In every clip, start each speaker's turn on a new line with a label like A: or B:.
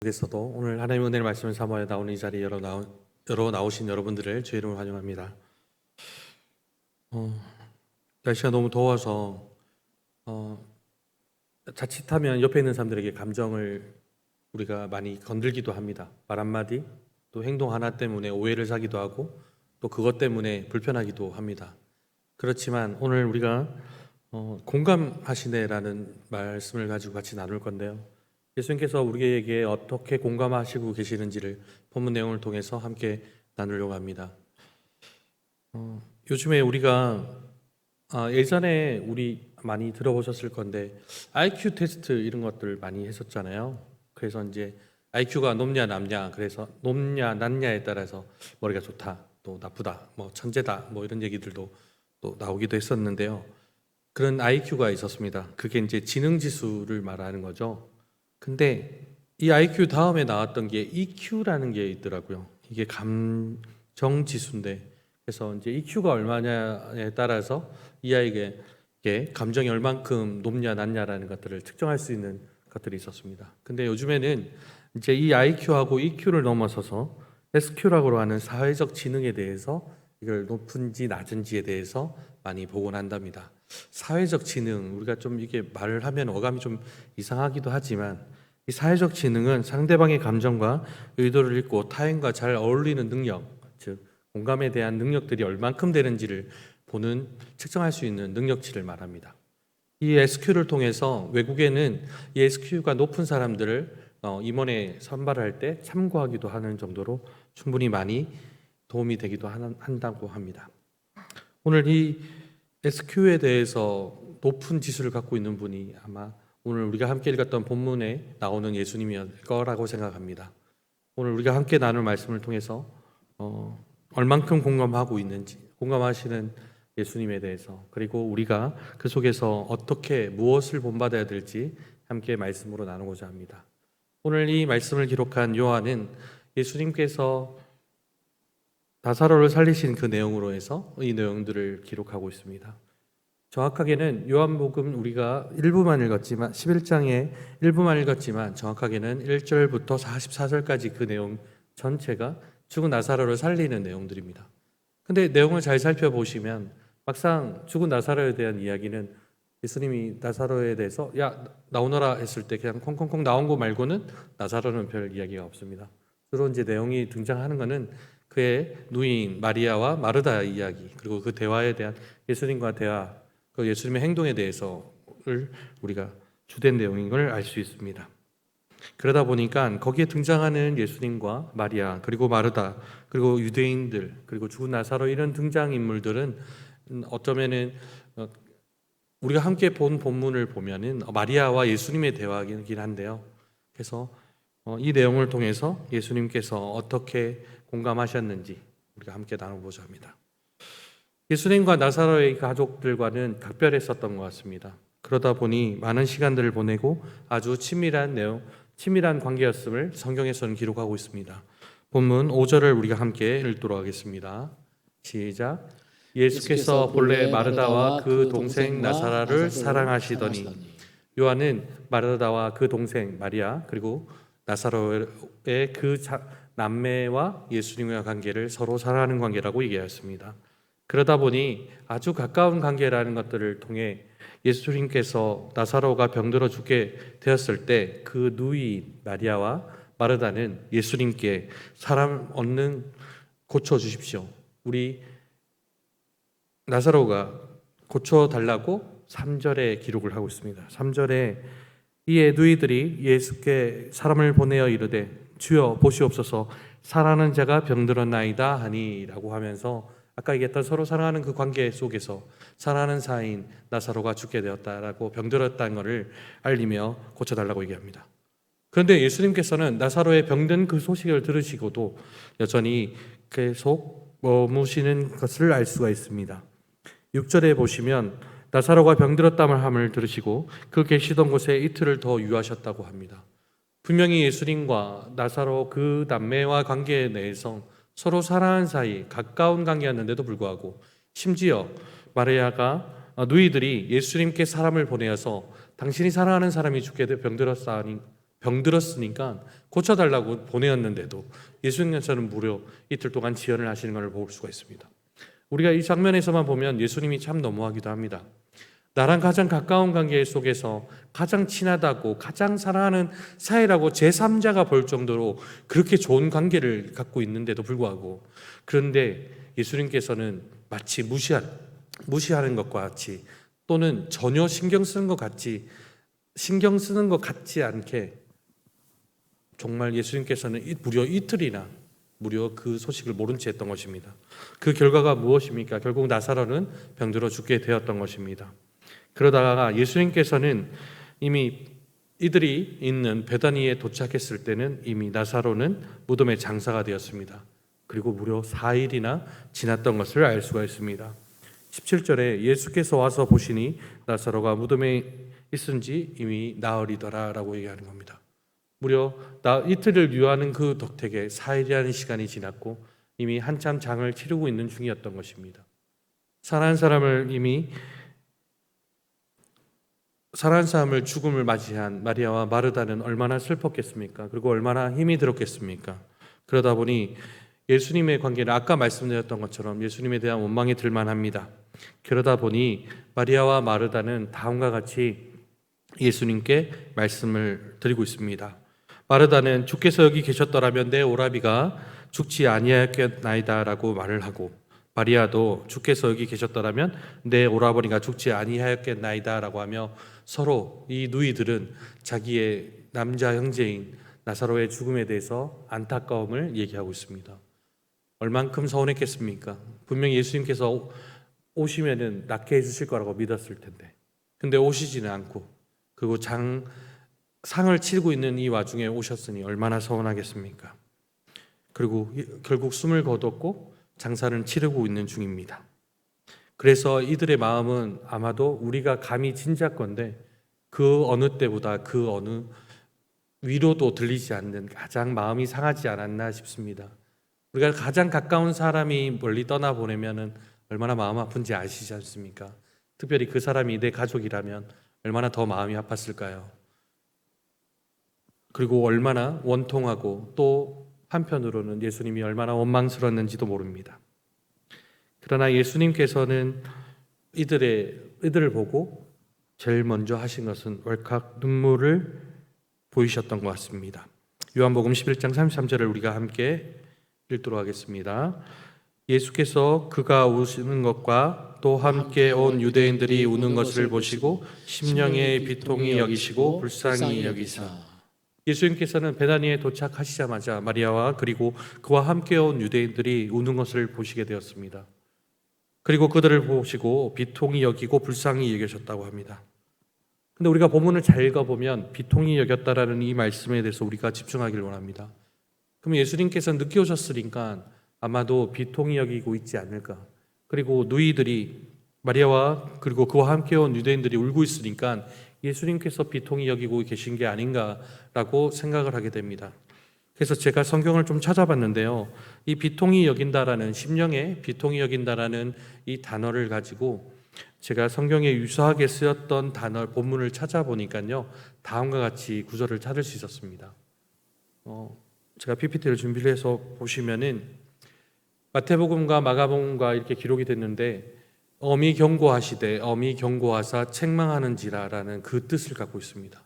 A: 에서도 오늘 하나님의 은혜의 말씀을 사모하여 나오는 이 자리에 나오신 여러분들을 주의 이름으로 환영합니다. 날씨가 너무 더워서 자칫하면 옆에 있는 사람들에게 감정을 우리가 많이 건들기도 합니다. 말 한마디, 또 행동 하나 때문에 오해를 사기도 하고 또 그것 때문에 불편하기도 합니다. 그렇지만 오늘 우리가 공감하시네라는 말씀을 가지고 같이 나눌 건데요. 예수님께서 우리에게 어떻게 공감하시고 계시는지를 본문 내용을 통해서 함께 나누려고 합니다. 요즘에 우리가 예전에 우리 많이 들어보셨을 건데 IQ 테스트 이런 것들 많이 했었잖아요. 그래서 이제 IQ가 높냐 낮냐, 그래서 높냐 낮냐에 따라서 머리가 좋다, 또 나쁘다, 뭐 천재다, 뭐 이런 얘기들도 또 나오기도 했었는데요. 그런 IQ가 있었습니다. 그게 이제 지능 지수를 말하는 거죠. 근데 이 IQ 다음에 나왔던 게 EQ라는 게 있더라고요. 이게 감정 지수인데, 그래서 이제 EQ가 얼마냐에 따라서 이 아이에게 감정이 얼만큼 높냐 낮냐라는 것들을 측정할 수 있는 것들이 있었습니다. 근데 요즘에는 이제 이 IQ하고 EQ를 넘어서서 SQ라고 하는 사회적 지능에 대해서 이걸 높은지 낮은지에 대해서 많이 보곤 한답니다. 사회적 지능, 우리가 좀 이게 말을 하면 어감이 좀 이상하기도 하지만 이 사회적 지능은 상대방의 감정과 의도를 읽고 타인과 잘 어울리는 능력, 즉 공감에 대한 능력들이 얼만큼 되는지를 보는, 측정할 수 있는 능력치를 말합니다. 이 SQ를 통해서 외국에는 이 SQ가 높은 사람들을 임원에 선발할 때 참고하기도 하는 정도로 충분히 많이 도움이 되기도 한다고 합니다. 오늘 이 SQ에 대해서 높은 지수를 갖고 있는 분이 아마 오늘 우리가 함께 읽었던 본문에 나오는 예수님일 거라고 생각합니다. 오늘 우리가 함께 나눌 말씀을 통해서 얼만큼 공감하고 있는지, 공감하시는 예수님에 대해서, 그리고 우리가 그 속에서 어떻게 무엇을 본받아야 될지 함께 말씀으로 나누고자 합니다. 오늘 이 말씀을 기록한 요한은 예수님께서 나사로를 살리신 그 내용으로 해서 이 내용들을 기록하고 있습니다. 정확하게는 요한복음 우리가 일부만 읽었지만 11장의 일부만 읽었지만 정확하게는 1절부터 44절까지 그 내용 전체가 죽은 나사로를 살리는 내용들입니다. 근데 내용을 잘 살펴보시면 막상 죽은 나사로에 대한 이야기는 예수님이 나사로에 대해서 야 나오너라 했을 때 그냥 콩콩콩 나온 거 말고는 나사로는 별 이야기가 없습니다. 주로 이제 내용이 등장하는 것은 그의 누이인 마리아와 마르다 이야기, 그리고 그 대화에 대한 예수님과 대화, 그 예수님의 행동에 대해서를 우리가 주된 내용인 걸 알 수 있습니다. 그러다 보니까 거기에 등장하는 예수님과 마리아, 그리고 마르다, 그리고 유대인들, 그리고 죽은 나사로 이런 등장인물들은 어쩌면은 우리가 함께 본 본문을 보면은 마리아와 예수님의 대화이긴 한데요. 그래서 이 내용을 통해서 예수님께서 어떻게 공감하셨는지 우리가 함께 나눠보자 합니다. 예수님과 나사로의 가족들과는 각별했었던 것 같습니다. 그러다 보니 많은 시간들을 보내고 아주 친밀한 관계였음을 성경에서는 기록하고 있습니다. 본문 5절을 우리가 함께 읽도록 하겠습니다. 시작. 예수께서 본래 마르다와 그 동생 나사라를 사랑하시더니, 요한은 마르다와 그 동생 마리아 그리고 나사로의 그 남매와 예수님의 관계를 서로 사랑하는 관계라고 얘기하였습니다. 그러다 보니 아주 가까운 관계라는 것들을 통해 예수님께서 나사로가 병들어 죽게 되었을 때 그 누이 마리아와 마르다는 예수님께 사람 얻는 고쳐주십시오, 우리 나사로가 고쳐달라고 3절에 기록을 하고 있습니다. 3절에 이에 누이들이 예수께 사람을 보내어 이르되 주여 보시옵소서 사랑하는 자가 병들었나이다 하니 라고 하면서 아까 얘기했던 서로 사랑하는 그 관계 속에서 사랑하는 사이인 나사로가 죽게 되었다라고 병들었다는 것을 알리며 고쳐달라고 얘기합니다. 그런데 예수님께서는 나사로의 병든 그 소식을 들으시고도 여전히 계속 머무시는 것을 알 수가 있습니다. 6절에 보시면 나사로가 병들었다는 함을 들으시고 그 계시던 곳에 이틀을 더 유하셨다고 합니다. 분명히 예수님과 나사로 그 남매와 관계 내에서 서로 사랑하는 사이, 가까운 관계였는데도 불구하고 심지어 마리아가 누이들이 예수님께 사람을 보내어서 당신이 사랑하는 사람이 죽게 병들었사니 병들었으니까 고쳐달라고 보내었는데도 예수님께서는 무려 이틀 동안 지연을 하시는 것을 볼 수가 있습니다. 우리가 이 장면에서만 보면 예수님이 참 너무하기도 합니다. 나랑 가장 가까운 관계 속에서 가장 친하다고 가장 사랑하는 사이라고 제3자가 볼 정도로 그렇게 좋은 관계를 갖고 있는데도 불구하고, 그런데 예수님께서는 마치 무시하는 것과 같이, 또는 전혀 신경 쓰는 것 같지 않게 정말 예수님께서는 무려 이틀이나 무려 그 소식을 모른 채 했던 것입니다. 그 결과가 무엇입니까? 결국 나사로는 병들어 죽게 되었던 것입니다. 그러다가 예수님께서는 이미 이들이 있는 베다니에 도착했을 때는 이미 나사로는 무덤의 장사가 되었습니다. 그리고 무려 4일이나 지났던 것을 알 수가 있습니다. 17절에 예수께서 와서 보시니 나사로가 무덤에 있은지 이미 나흘이더라 라고 얘기하는 겁니다. 무려 이틀을 유하는 그 덕택에 4일이라는 시간이 지났고 이미 한참 장을 치르고 있는 중이었던 것입니다. 사랑하는 사람을 죽음을 맞이한 마리아와 마르다는 얼마나 슬펐겠습니까? 그리고 얼마나 힘이 들었겠습니까? 그러다 보니 예수님의 관계는 아까 말씀드렸던 것처럼 예수님에 대한 원망이 들만합니다. 그러다 보니 마리아와 마르다는 다음과 같이 예수님께 말씀을 드리고 있습니다. 마르다는 주께서 여기 계셨더라면 내 오라비가 죽지 아니하였겠나이다 라고 말을 하고, 마리아도 주께서 여기 계셨더라면 내 오라버니가 죽지 아니하였겠나이다 라고 하며 서로 이 누이들은 자기의 남자 형제인 나사로의 죽음에 대해서 안타까움을 얘기하고 있습니다. 얼만큼 서운했겠습니까? 분명히 예수님께서 오시면은 낫게 해주실 거라고 믿었을 텐데, 근데 오시지는 않고, 그리고 상을 치르고 있는 이 와중에 오셨으니 얼마나 서운하겠습니까? 그리고 결국 숨을 거뒀고 장사를 치르고 있는 중입니다. 그래서 이들의 마음은 아마도 우리가 감히 짐작건데 그 어느 때보다 그 어느 위로도 들리지 않는 가장 마음이 상하지 않았나 싶습니다. 우리가 가장 가까운 사람이 멀리 떠나보내면 얼마나 마음 아픈지 아시지 않습니까? 특별히 그 사람이 내 가족이라면 얼마나 더 마음이 아팠을까요? 그리고 얼마나 원통하고 또 한편으로는 예수님이 얼마나 원망스러웠는지도 모릅니다. 그러나 예수님께서는 이들을 보고 제일 먼저 하신 것은 왈칵 눈물을 보이셨던 것 같습니다. 요한복음 11장 33절을 우리가 함께 읽도록 하겠습니다. 예수께서 그가 우시는 것과 또 함께 온 유대인들이 우는 것을 보시고 심령의 비통히 여기시고 불쌍히 여기사. 예수님께서는 베다니에 도착하시자마자 마리아와 그리고 그와 함께 온 유대인들이 우는 것을 보시게 되었습니다. 그리고 그들을 보시고 비통히 여기고 불쌍히 여기셨다고 합니다. 근데 우리가 본문을 잘 읽어보면 비통히 여겼다라는 이 말씀에 대해서 우리가 집중하기를 원합니다. 그럼 예수님께서 늦게 오셨으니까 아마도 비통히 여기고 있지 않을까. 그리고 누이들이 마리아와 그리고 그와 함께 온 유대인들이 울고 있으니까 예수님께서 비통히 여기고 계신 게 아닌가라고 생각을 하게 됩니다. 그래서 제가 성경을 좀 찾아봤는데요. 이 비통히 여긴다라는, 심령에 비통히 여긴다라는 이 단어를 가지고 제가 성경에 유사하게 쓰였던 단어 본문을 찾아보니까요, 다음과 같이 구절을 찾을 수 있었습니다. 제가 PPT를 준비를 해서 보시면은 마태복음과 마가복음과 이렇게 기록이 됐는데 엄히 경고하시되 엄히 경고하사 책망하는지라라는 그 뜻을 갖고 있습니다.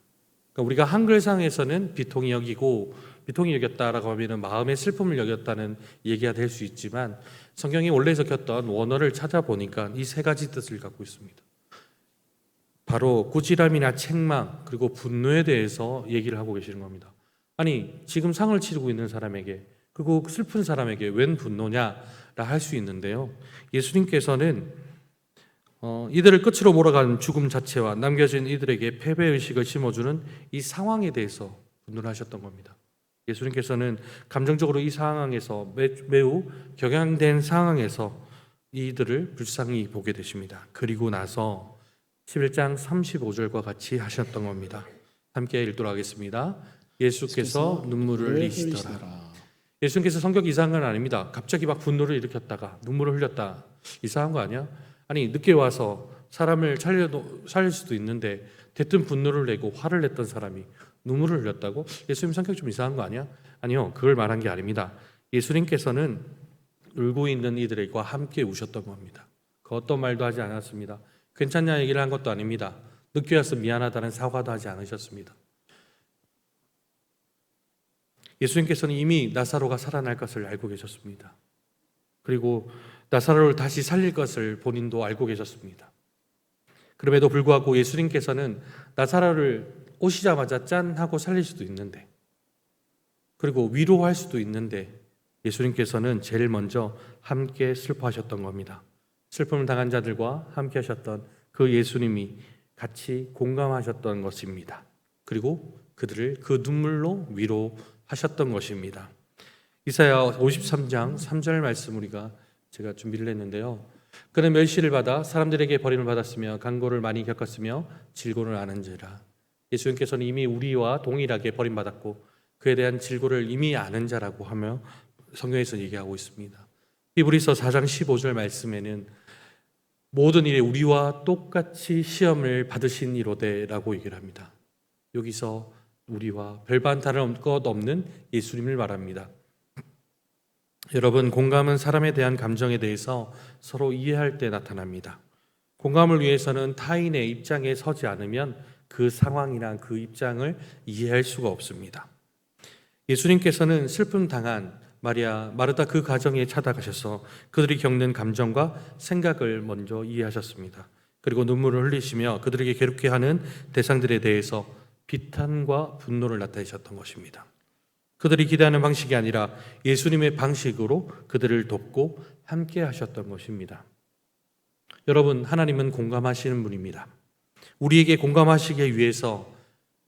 A: 그러니까 우리가 한글상에서는 비통히 여겼다라고 하면 마음의 슬픔을 여겼다는 얘기가 될 수 있지만 성경이 원래 적혔던 원어를 찾아보니까 이 세 가지 뜻을 갖고 있습니다. 바로 꾸지람이나 책망 그리고 분노에 대해서 얘기를 하고 계시는 겁니다. 아니 지금 상을 치르고 있는 사람에게 그리고 슬픈 사람에게 웬 분노냐라 할 수 있는데요. 예수님께서는 이들을 끝으로 몰아가는 죽음 자체와 남겨진 이들에게 패배의식을 심어주는 이 상황에 대해서 분노를 하셨던 겁니다. 예수님께서는 감정적으로 이 상황에서 매우 격양된 상황에서 이들을 불쌍히 보게 되십니다. 그리고 나서 11장 35절과 같이 하셨던 겁니다. 함께 읽도록 하겠습니다. 예수께서 눈물을 흘리시더라. 예수님께서 성격 이상한 건 아닙니다. 갑자기 막 분노를 일으켰다가 눈물을 흘렸다. 이상한 거 아니야? 아니 늦게 와서 사람을 살릴 수도 있는데 대뜸 분노를 내고 화를 냈던 사람이 눈물을 흘렸다고? 예수님 성격 좀 이상한 거 아니야? 아니요, 그걸 말한 게 아닙니다. 예수님께서는 울고 있는 이들과 함께 우셨던 겁니다. 그 어떤 말도 하지 않았습니다. 괜찮냐 얘기를 한 것도 아닙니다. 늦게 와서 미안하다는 사과도 하지 않으셨습니다. 예수님께서는 이미 나사로가 살아날 것을 알고 계셨습니다. 그리고 나사로를 다시 살릴 것을 본인도 알고 계셨습니다. 그럼에도 불구하고 예수님께서는 나사로를 오시자마자 짠 하고 살릴 수도 있는데, 그리고 위로할 수도 있는데, 예수님께서는 제일 먼저 함께 슬퍼하셨던 겁니다. 슬픔을 당한 자들과 함께 하셨던 그 예수님이 같이 공감하셨던 것입니다. 그리고 그들을 그 눈물로 위로하셨던 것입니다. 이사야 53장 3절 말씀 제가 준비를 했는데요. 그는 멸시를 받아 사람들에게 버림을 받았으며 간고를 많이 겪었으며 질고를 아는지라. 예수님께서는 이미 우리와 동일하게 버림받았고 그에 대한 질고를 이미 아는 자라고 하며 성경에서 얘기하고 있습니다. 히브리서 4장 15절 말씀에는 모든 일에 우리와 똑같이 시험을 받으신 이로되라고 얘기를 합니다. 여기서 우리와 별반 다를 것 없는 예수님을 말합니다. 여러분, 공감은 사람에 대한 감정에 대해서 서로 이해할 때 나타납니다. 공감을 위해서는 타인의 입장에 서지 않으면 그 상황이나 그 입장을 이해할 수가 없습니다. 예수님께서는 슬픔 당한 마리아, 마르다 그 가정에 찾아가셔서 그들이 겪는 감정과 생각을 먼저 이해하셨습니다. 그리고 눈물을 흘리시며 그들에게 괴롭게 하는 대상들에 대해서 비탄과 분노를 나타내셨던 것입니다. 그들이 기대하는 방식이 아니라 예수님의 방식으로 그들을 돕고 함께 하셨던 것입니다. 여러분, 하나님은 공감하시는 분입니다. 우리에게 공감하시기 위해서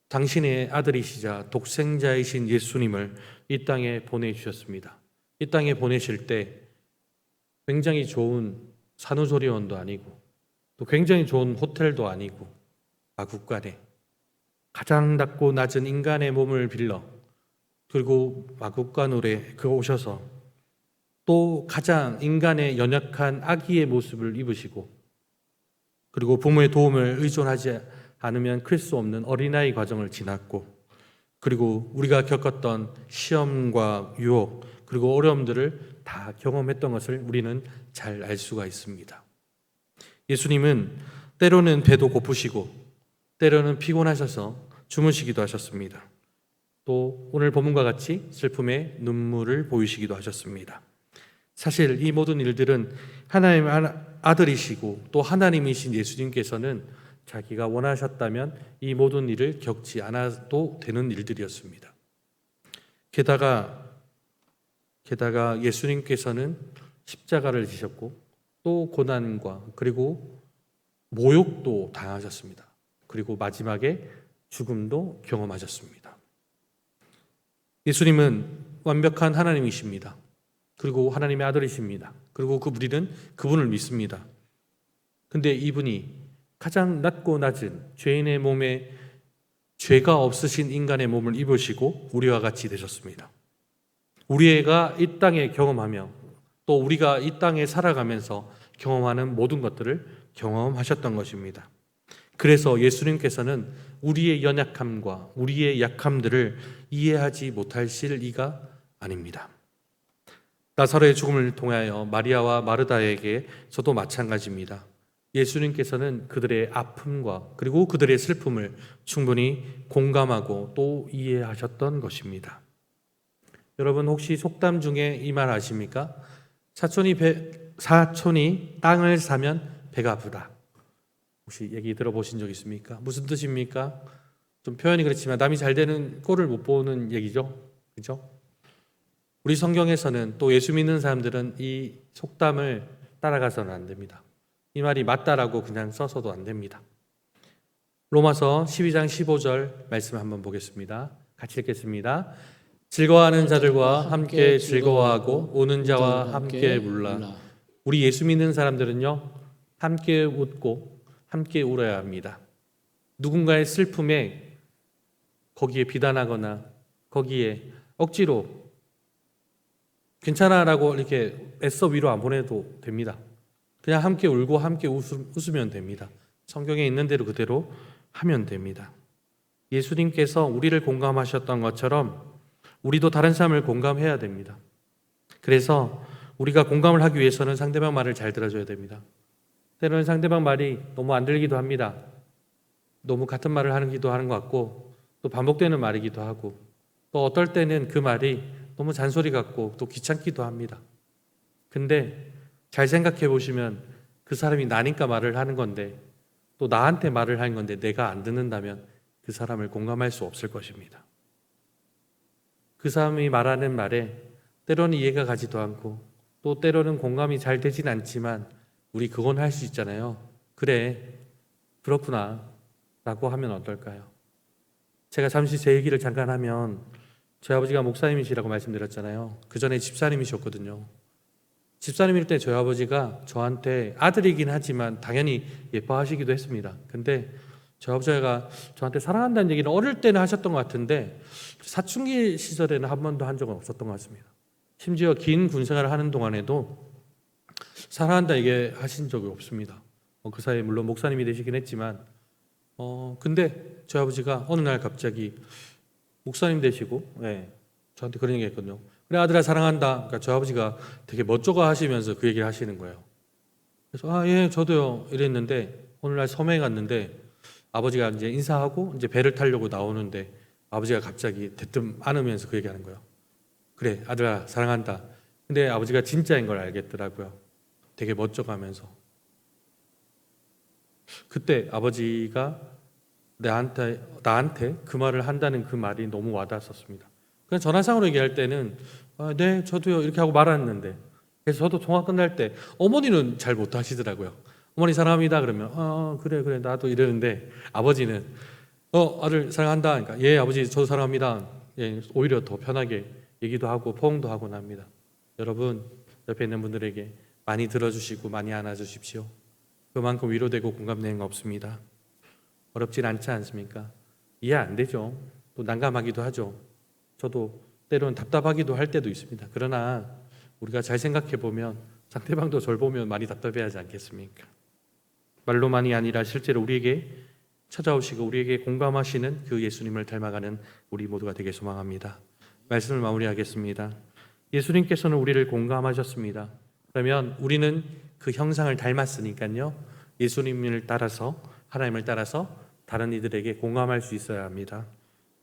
A: 당신의 아들이시자 독생자이신 예수님을 이 땅에 보내주셨습니다. 이 땅에 보내실 때 굉장히 좋은 산후조리원도 아니고 또 굉장히 좋은 호텔도 아니고 마국간에 가장 낮고 낮은 인간의 몸을 빌려, 그리고 마국간울에 오셔서 또 가장 인간의 연약한 아기의 모습을 입으시고, 그리고 부모의 도움을 의존하지 않으면 클 수 없는 어린아이 과정을 지났고, 그리고 우리가 겪었던 시험과 유혹 그리고 어려움들을 다 경험했던 것을 우리는 잘 알 수가 있습니다. 예수님은 때로는 배도 고프시고 때로는 피곤하셔서 주무시기도 하셨습니다. 또 오늘 본문과 같이 슬픔의 눈물을 보이시기도 하셨습니다. 사실 이 모든 일들은 하나님의 아들이시고 또 하나님이신 예수님께서는 자기가 원하셨다면 이 모든 일을 겪지 않아도 되는 일들이었습니다. 게다가 예수님께서는 십자가를 지셨고 또 고난과 그리고 모욕도 당하셨습니다. 그리고 마지막에 죽음도 경험하셨습니다. 예수님은 완벽한 하나님이십니다. 그리고 하나님의 아들이십니다. 그리고 우리는 그분을 믿습니다. 근데 이분이 가장 낮고 낮은 죄인의 몸에 죄가 없으신 인간의 몸을 입으시고 우리와 같이 되셨습니다. 우리가 이 땅에 경험하며 또 우리가 이 땅에 살아가면서 경험하는 모든 것들을 경험하셨던 것입니다. 그래서 예수님께서는 우리의 연약함과 우리의 약함들을 이해하지 못하실 리가 아닙니다. 나사로의 죽음을 통하여 마리아와 마르다에게서도 마찬가지입니다. 예수님께서는 그들의 아픔과 그리고 그들의 슬픔을 충분히 공감하고 또 이해하셨던 것입니다. 여러분, 혹시 속담 중에 이 말 아십니까? 사촌이 땅을 사면 배가 아프다. 혹시 얘기 들어보신 적 있습니까? 무슨 뜻입니까? 좀 표현이 그렇지만 남이 잘 되는 꼴을 못 보는 얘기죠. 그렇죠? 우리 성경에서는 또 예수 믿는 사람들은 이 속담을 따라가서는 안 됩니다. 이 말이 맞다라고 그냥 써서도 안 됩니다. 로마서 12장 15절 말씀 한번 보겠습니다. 같이 읽겠습니다. 즐거워하는 자들과 함께 즐거워하고 우는 자와 함께 울라. 우리 예수 믿는 사람들은요, 함께 웃고 함께 울어야 합니다. 누군가의 슬픔에 거기에 비난하거나 거기에 억지로 괜찮아라고 이렇게 애써 위로 안 보내도 됩니다. 그냥 함께 울고 함께 웃으면 됩니다. 성경에 있는 대로 그대로 하면 됩니다. 예수님께서 우리를 공감하셨던 것처럼 우리도 다른 사람을 공감해야 됩니다. 그래서 우리가 공감을 하기 위해서는 상대방 말을 잘 들어줘야 됩니다. 때로는 상대방 말이 너무 안 들리기도 합니다. 너무 같은 말을 하기도 하는 것 같고 또 반복되는 말이기도 하고 또 어떨 때는 그 말이 너무 잔소리 같고 또 귀찮기도 합니다. 근데 잘 생각해 보시면 그 사람이 나니까 말을 하는 건데 또 나한테 말을 하는 건데 내가 안 듣는다면 그 사람을 공감할 수 없을 것입니다. 그 사람이 말하는 말에 때로는 이해가 가지도 않고 또 때로는 공감이 잘 되진 않지만 우리 그건 할 수 있잖아요. 그래, 그렇구나 라고 하면 어떨까요? 제가 잠시 제 얘기를 잠깐 하면 저희 아버지가 목사님이시라고 말씀드렸잖아요. 그 전에 집사님이셨거든요. 집사님일 때 저희 아버지가 저한테 아들이긴 하지만 당연히 예뻐하시기도 했습니다. 근데 저희 아버지가 저한테 사랑한다는 얘기는 어릴 때는 하셨던 것 같은데 사춘기 시절에는 한 번도 한 적은 없었던 것 같습니다. 심지어 긴 군생활을 하는 동안에도 사랑한다 얘기하신 적이 없습니다. 그 사이에 물론 목사님이 되시긴 했지만 근데 저희 아버지가 어느 날 갑자기 목사님 되시고 저한테 그런 얘기 했거든요. 그래 아들아 사랑한다. 그러니까 저희 아버지가 되게 멋쩍어 하시면서 그 얘기를 하시는 거예요. 그래서 예 저도요 이랬는데 어느 날 섬에 갔는데 아버지가 이제 인사하고 이제 배를 타려고 나오는데 아버지가 갑자기 대뜸 안으면서 그 얘기하는 거예요. 그래 아들아 사랑한다. 근데 아버지가 진짜인 걸 알겠더라고요. 되게 멋쩍어하면서. 그때 아버지가 나한테 그 말을 한다는 그 말이 너무 와닿았었습니다. 그냥 전화상으로 얘기할 때는 네 저도요 이렇게 하고 말았는데 그래서 저도 통화 끝날 때 어머니는 잘 못하시더라고요. 어머니 사랑합니다 그러면 그래 나도 이러는데 아버지는 아들 사랑한다 그러니까 예 아버지 저도 사랑합니다. 예, 오히려 더 편하게 얘기도 하고 포옹도 하고 납니다. 여러분 옆에 있는 분들에게 많이 들어주시고 많이 안아주십시오. 그만큼 위로되고 공감되는 거 없습니다. 어렵진 않지 않습니까? 이해 안 되죠. 또 난감하기도 하죠. 저도 때로는 답답하기도 할 때도 있습니다. 그러나 우리가 잘 생각해 보면 상대방도 저를 보면 많이 답답해하지 않겠습니까? 말로만이 아니라 실제로 우리에게 찾아오시고 우리에게 공감하시는 그 예수님을 닮아가는 우리 모두가 되게 소망합니다. 말씀을 마무리하겠습니다. 예수님께서는 우리를 공감하셨습니다. 그러면 우리는 그 형상을 닮았으니까요. 예수님을 따라서 하나님을 따라서 다른 이들에게 공감할 수 있어야 합니다.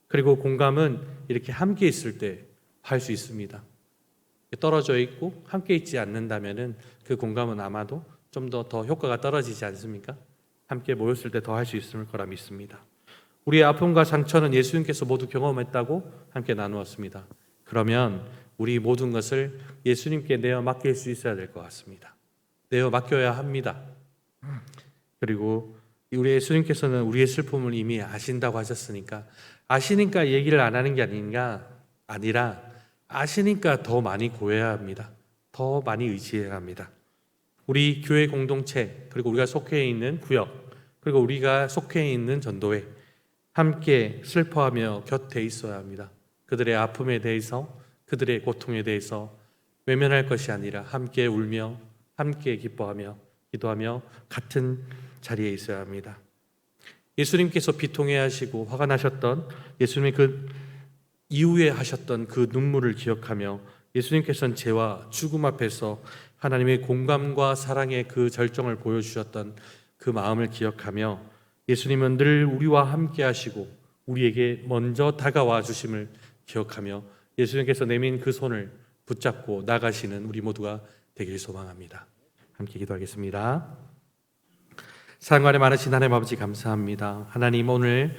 A: 그리고 공감은 이렇게 함께 있을 때 할 수 있습니다. 떨어져 있고 함께 있지 않는다면은 그 공감은 아마도 좀 더 효과가 떨어지지 않습니까? 함께 모였을 때 더 할 수 있을 거라 믿습니다. 우리의 아픔과 상처는 예수님께서 모두 경험했다고 함께 나누었습니다. 그러면 우리 모든 것을 예수님께 내어 맡길 수 있어야 될 것 같습니다. 내어 맡겨야 합니다. 그리고 우리 예수님께서는 우리의 슬픔을 이미 아신다고 하셨으니까 아시니까 얘기를 안 하는 게 아니라 아시니까 더 많이 구해야 합니다. 더 많이 의지해야 합니다. 우리 교회 공동체 그리고 우리가 속해 있는 구역 그리고 우리가 속해 있는 전도회 함께 슬퍼하며 곁에 있어야 합니다. 그들의 아픔에 대해서 그들의 고통에 대해서 외면할 것이 아니라 함께 울며 함께 기뻐하며 기도하며 같은 자리에 있어야 합니다. 예수님께서 비통해하시고 화가 나셨던 예수님의 그 이후에 하셨던 그 눈물을 기억하며 예수님께서는 죄와 죽음 앞에서 하나님의 공감과 사랑의 그 절정을 보여주셨던 그 마음을 기억하며 예수님은 늘 우리와 함께 하시고 우리에게 먼저 다가와 주심을 기억하며 예수님께서 내민 그 손을 붙잡고 나가시는 우리 모두가 되길 소망합니다. 함께 기도하겠습니다. 사랑관에 많으신 하나님 아버지 감사합니다. 하나님 오늘